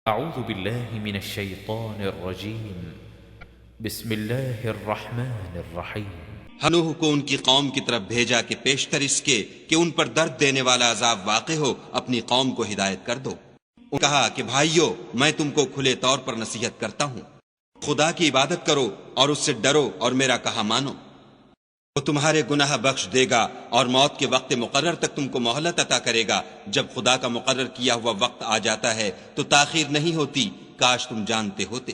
أعوذ بالله من الشيطان الرجيم بسم الله الرحمن الرحيم ہم نوح کو ان کی قوم کی طرف بھیجا کہ پیشتر اس کے کہ ان پر درد دینے والا عذاب واقع ہو اپنی قوم کو ہدایت کر دو۔ انہوں نے کہا کہ بھائیو، میں تم کو کھلے طور پر نصیحت کرتا ہوں، خدا کی عبادت کرو اور اس سے ڈرو اور میرا کہا مانو۔ وہ تمہارے گناہ بخش دے گا اور موت کے وقت مقرر تک تم کو مہلت عطا کرے گا۔ جب خدا کا مقرر کیا ہوا وقت آ جاتا ہے تو تاخیر نہیں ہوتی، کاش تم جانتے ہوتے۔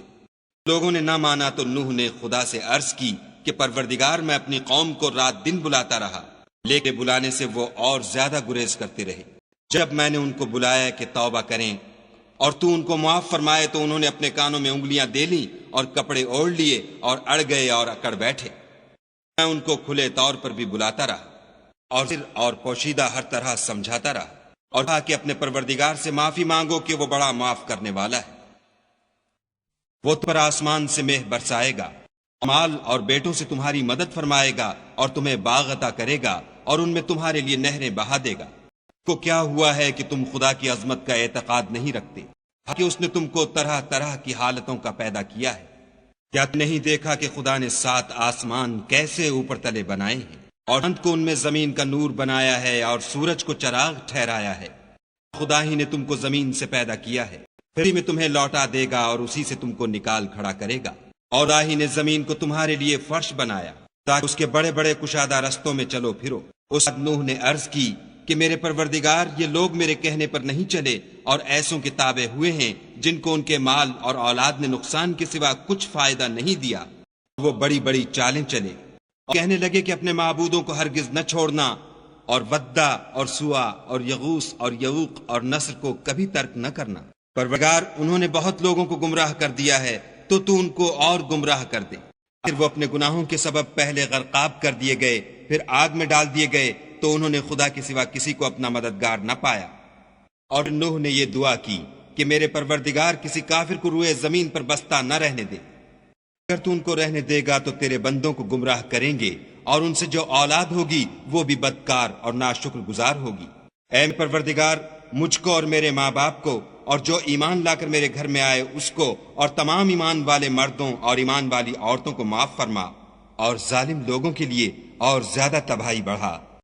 لوگوں نے نہ مانا تو نوح نے خدا سے عرض کی کہ پروردگار، میں اپنی قوم کو رات دن بلاتا رہا، لیکن بلانے سے وہ اور زیادہ گریز کرتے رہے۔ جب میں نے ان کو بلایا کہ توبہ کریں اور تو ان کو معاف فرمائے تو انہوں نے اپنے کانوں میں انگلیاں دے لیں اور کپڑے اوڑھ لیے اور اڑ گئے اور اکڑ بیٹھے۔ میں ان کو کھلے طور پر بھی بلاتا رہا اور پوشیدہ ہر طرح سمجھاتا رہا، اور کہا کہ اپنے پروردگار سے معافی مانگو کہ وہ بڑا معاف کرنے والا ہے۔ وہ تم پر آسمان سے مہ برسائے گا، مال اور بیٹوں سے تمہاری مدد فرمائے گا اور تمہیں باغ عطا کرے گا اور ان میں تمہارے لیے نہریں بہا دے گا۔ کو کیا ہوا ہے کہ تم خدا کی عظمت کا اعتقاد نہیں رکھتے کہ اس نے تم کو طرح طرح کی حالتوں کا پیدا کیا ہے؟ کیا تم نہیں دیکھا کہ خدا نے 7 آسمان کیسے اوپر تلے بنائے ہیں، اور چاند کو ان میں زمین کا نور بنایا ہے اور سورج کو چراغ ٹھہرایا ہے؟ خدا ہی نے تم کو زمین سے پیدا کیا ہے، پھر میں تمہیں لوٹا دے گا اور اسی سے تم کو نکال کھڑا کرے گا۔ اور خدا ہی نے زمین کو تمہارے لیے فرش بنایا تاکہ اس کے بڑے بڑے کشادہ رستوں میں چلو پھرو۔ اس وقت نوح نے عرض کی کہ میرے پروردگار، یہ لوگ میرے کہنے پر نہیں چلے اور ایسوں کے تابع ہوئے ہیں جن کو ان کے مال اور اولاد نے نقصان کے سوا کچھ فائدہ نہیں دیا۔ وہ بڑی بڑی چالیں چلے اور کہنے لگے کہ اپنے معبودوں کو ہرگز نہ چھوڑنا، اور ودہ اور سوا اور یغوث اور یعوق اور نصر کو کبھی ترک نہ کرنا۔ پروردگار، انہوں نے بہت لوگوں کو گمراہ کر دیا ہے، تو ان کو اور گمراہ کر دے۔ پھر وہ اپنے گناہوں کے سبب پہلے غرقاب کر دیے گئے، پھر آگ میں ڈال دیے گئے، تو انہوں نے خدا کے سوا کسی کو اپنا مددگار نہ پایا۔ اور نوح نے یہ دعا کی کہ میرے پروردگار، کسی کافر کو روئے زمین پر بستہ نہ رہنے دے۔ اگر تو ان کو رہنے دے گا تو تیرے بندوں کو گمراہ کریں گے، اور ان سے جو اولاد ہوگی وہ بھی بدکار اور ناشکر گزار ہوگی۔ اے پروردگار، مجھ کو اور میرے ماں باپ کو اور جو ایمان لا کر میرے گھر میں آئے اس کو اور تمام ایمان والے مردوں اور ایمان والی عورتوں کو معاف فرما، اور ظالم لوگوں کے لیے اور زیادہ تباہی بڑھا۔